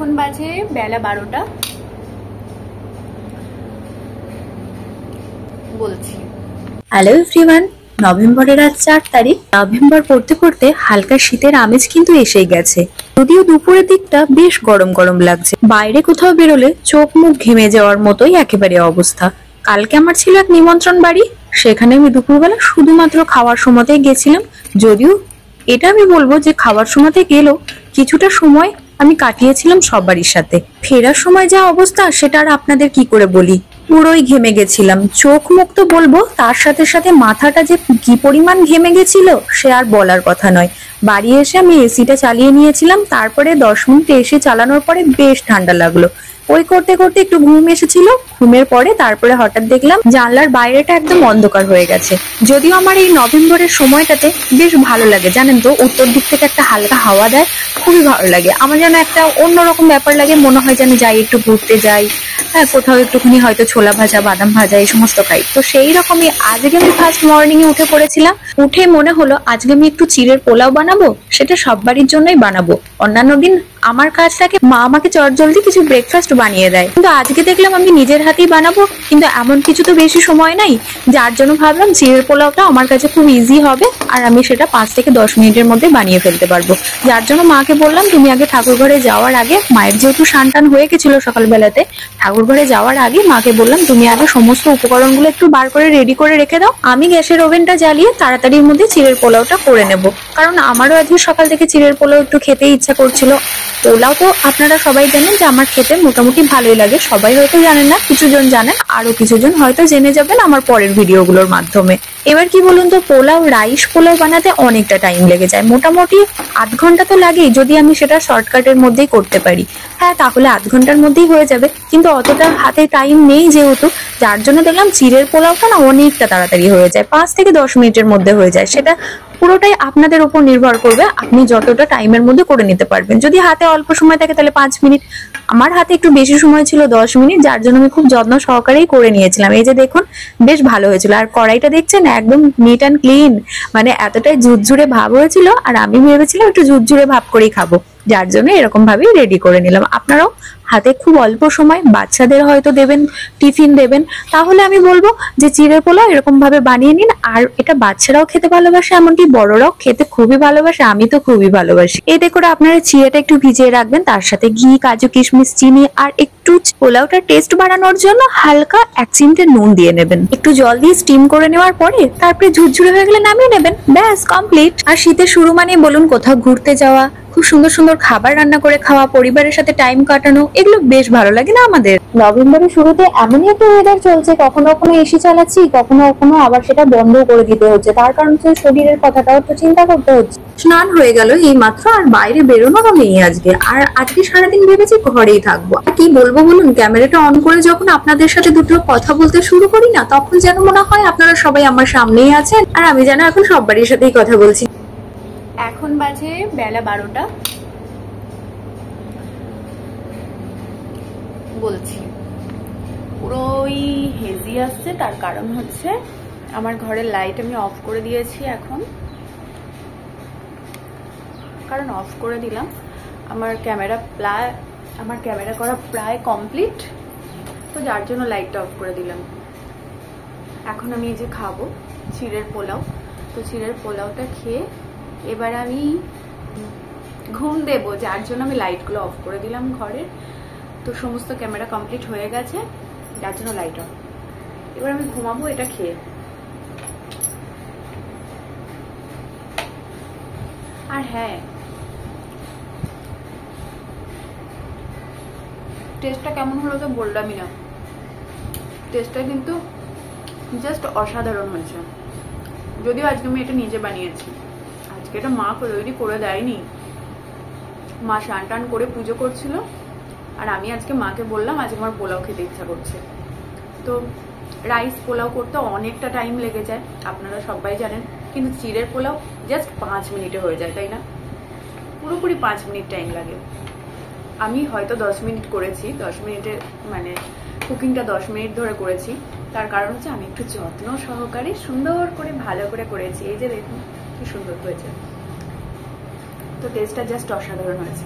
এখন বাজে বেলা 12টা। বলছি হ্যালো এভরিওয়ান, নভেম্বরের আজ 4 তারিখ। নভেম্বর পড়তে পড়তে হালকা শীতের আমেজ কিন্তু এসেই গেছে। যদিও দুপুরের দিকটা বেশ গরম গরম লাগছে, বাইরে কোথাও বেরোলে চোখ মুখ ঘেমে যাওয়ার মতোই একেবারে অবস্থা। কালকে আমার ছিল এক নিমন্ত্রণ বাড়ি, সেখানে আমি দুপুরবেলা শুধুমাত্র খাওয়ার সময়তেই গেছিলাম। যদিও এটা আমি বলবো যে খাওয়ার সময়তে গেলেও কিছুটা সময় আমি কাটিয়েছিলাম সবারই সাথে। ফেরার সময় যা অবস্থা সেটা আর আপনাদের কি করে বলি, পুরোই ঘেমে গেছিলাম। চোখ মুখ তো বলবো, তার সাথে সাথে মাথাটা যে কি পরিমাণ ঘেমে গেছিল সে আর বলার কথা নয়। বাড়ি এসে আমি এসিটা চালিয়ে নিয়েছিলাম, তারপরে 10 মিনিট এসি চালানোর পরে বেশ ঠান্ডা লাগলো। ওই করতে করতে একটু ঘুম এসেছিল, ঘুমের পরে তারপরে হঠাৎ দেখলাম জানলার বাইরেটা একদম অন্ধকার হয়ে গেছে। যদিও আমার এই নভেম্বরের সময়টাতে বেশ ভালো লাগে জানেন তো, উত্তর দিক থেকে একটা হালকা হাওয়া দেয়, খুবই ভালো লাগে। আমার যেন একটা অন্যরকম ব্যাপার লাগে, মনে হয় যেন যাই একটু ঘুরতে যাই, হ্যাঁ কোথাও একটুখানি হয়তো ছোলা ভাজা বাদাম ভাজা এই সমস্ত খাই। তো সেই রকমই আজকে আমি ফার্স্ট মর্নিং এ উঠে পড়েছিলাম। উঠে মনে হলো আজকে আমি একটু চিড়ের পোলাও বানাবো, সেটা সব বাড়ির জন্যই বানাবো। অন্যান্য দিন আমার কাজ থাকে মা আমাকে চটজলদি কিছু ব্রেকফাস্ট বানিয়ে দেয়, কিন্তু আজকে দেখলাম আমি নিজের হাতেই বানাবো। কিন্তু এমন কিছু তো বেশি সময় নাই, যার জন্য ভাবলাম চিড়ের পোলাওটা আমার কাছে খুব ইজি হবে আর আমি সেটা 5 থেকে 10 মিনিটের মধ্যে বানিয়ে ফেলতে পারবো। যার জন্য মাকে বললাম তুমি আগে ঠাকুর ঘরে যাওয়ার আগে, মায়ের যেহেতু স্নান হয়ে গেছিল সকালবেলাতে, ঠাকুর ঘরে যাওয়ার আগে মাকে বললাম তুমি আগে সমস্ত উপকরণগুলো একটু বার করে রেডি করে রেখে দাও, আমি গ্যাসের ওভেনটা জ্বালিয়ে তাড়াতাড়ির মধ্যে চিড়ের পোলাওটা করে নেব। কারণ আমারও আজকে সকাল থেকে চিড়ের পোলাও একটু খেতে ইচ্ছা করছিল। পোলাও তো আপনারা সবাই জানেন যে আমার খেতে মোটামুটি ভালোই লাগে, সবাই হয়তো জানেন না, কিছুজন জানেন, আরো কিছুজন হয়তো জেনে যাবেন আমার পরের ভিডিওগুলোর মাধ্যমে। এবার কি বলুন তো, পোলাও রাইস পোলাও বানাতে অনেকটা টাইম লেগে যায়, মোটামুটি 8 ঘন্টা তো লাগেই যদি আমি সেটা শর্টকাটের মধ্যেই করতে পারি। হ্যাঁ তাহলে 8 ঘন্টার মধ্যেই হয়ে যাবে, কিন্তু অতটা হাতে টাইম নেই যেহেতু, যার জন্য দেখলাম চিড়ের পোলাওটা না অনেকটা তাড়াতাড়ি হয়ে যায়, 5 থেকে 10 মিনিটের মধ্যে হয়ে যায়। সেটা পুরোটাই আপনাদের উপর নির্ভর করবে, আপনি যতটা টাইমের মধ্যে করে নিতে পারবেন। যদি হাতে অল্প সময় থাকে তাহলে 5 মিনিট, আমার হাতে একটু বেশি সময় ছিল 10 মিনিট, যার জন্য আমি খুব যত্ন সহকারেই করে নিয়েছিলাম। এই যে দেখুন বেশ ভালো হয়েছিল, আর কড়াইটা দেখছেন একদম নিট অ্যান্ড ক্লিন, মানে এতটাই ঝুরঝুরে ভাব হয়েছিল। আর আমি ভেবেছিলাম একটু ঝুরঝুরে ভাব করেই খাবো, যার জন্য এরকম ভাবেই রেডি করে নিলাম। আপনারাও হাতে খুব অল্প সময়, বাচ্চাদের হয়তো দেবেন, টিফিন দেবেন, তাহলে আমি বলবো যে চিড়ের পোলাও এরকম ভাবে বানিয়ে নিন। আর এটা বাচ্চারাও খেতে ভালোবাসে, এমনকি বড়রাও খেতে খুবই ভালোবাসে, আমি তো খুবই ভালোবাসি। এতে করে আপনারা চিড়েটা একটু ভিজিয়ে রাখবেন, তার সাথে ঘি, কাজু, কিশমিশ, চিনি আর একটু পোলাওটার টেস্ট বাড়ানোর জন্য হালকা 1 চিমটে নুন দিয়ে নেবেন। একটু জল দিয়ে স্টিম করে নেওয়ার পরে তারপরে ঝুরঝুরে হয়ে গেলে নামিয়ে নেবেন, ব্যাস কমপ্লিট। আর শীতের শুরু মানে বলুন কোথাও ঘুরতে যাওয়া, খুব সুন্দর সুন্দর খাবার রান্না করে খাওয়া, পরিবারের সাথে টাইম কাটানো, এগুলো বেশ ভালো লাগে না আমাদের। নভেম্বরের শুরুতে এমনই একটা ওয়েদার চলছে, কখনো কখনো এসি চালাচ্ছি, কখনো কখনো আবার সেটা বন্ধ করে দিতে হচ্ছে, তার কারণ হচ্ছে শরীরের কথাটাও তো চিন্তা করতে হচ্ছে। স্নান হয়ে গেল এই মাত্র, আর বাইরে বেরোনোরও নেই আজকে। আর আজকে সারাদিন ভেবেছি ঘরেই থাকবো। কি বলবো বলুন, ক্যামেরাটা অন করে যখন আপনাদের সাথে দুটো কথা বলতে শুরু করি না, তখন যেন মনে হয় আপনারা সবাই আমার সামনেই আছেন আর আমি যেন এখন সবারই সাথেই কথা বলছি। এখন বাজে বেলা 12টা। বলছি পুরোই হেজি আসছে, তার কারণ হচ্ছে আমার ঘরের লাইট আমি অফ করে দিয়েছি এখন। কারণ অফ করে দিলাম, আমার ক্যামেরা করা প্রায় কমপ্লিট, তো যার জন্য লাইটটা অফ করে দিলাম। এখন আমি এই যে খাবো চিড়ের পোলাও, তো চিড়ের পোলাওটা খেয়ে এবার আমি ঘুম দেবো, যার জন্য আমি লাইটগুলো অফ করে দিলাম ঘরের। তো সমস্ত ক্যামেরা কমপ্লিট হয়ে গেছে, যার জন্য লাইট অফ। এবার আমি ঘুমাবো এটা খেয়ে। আর হ্যাঁ, টেস্টটা কেমন হলো তো বললামই না, টেস্টটা কিন্তু জাস্ট অসাধারণ হয়েছে। যদিও আজকে আমি এটা নিজে বানিয়েছি, আজকে এটা মা তৈরি করে দেয়নি, মা স্নান করে পুজো করছিল, আর আমি আজকে মাকে বললাম আজকে আমার পোলাও খেতে ইচ্ছা করছে। তো রাইস পোলাও করতে অনেকটা টাইম লেগে যায়, আপনারা সবাই জানেন, কিন্তু চিড়ের পোলাও জাস্ট 5 মিনিটে হয়ে যায়, তাই না? পুরোপুরি 5 মিনিট টাইম লাগে। আমি হয়তো 10 মিনিট করেছি, 10 মিনিটে মানে কুকিংটা 10 মিনিট ধরে করেছি। তার কারণ হচ্ছে আমি একটু যত্ন সহকারে সুন্দর করে ভালো করে করেছি। এই যে দেখুন কি সুন্দর হয়েছে, তো টেস্টটা জাস্ট অসাধারণ হয়েছে।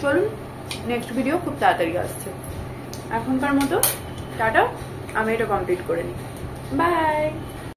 চলুন নেক্সট ভিডিও খুব তাড়াতাড়ি আসছে। এখনকার মতো টাটা, আমি এটা কমপ্লিট করে নিই। বাই।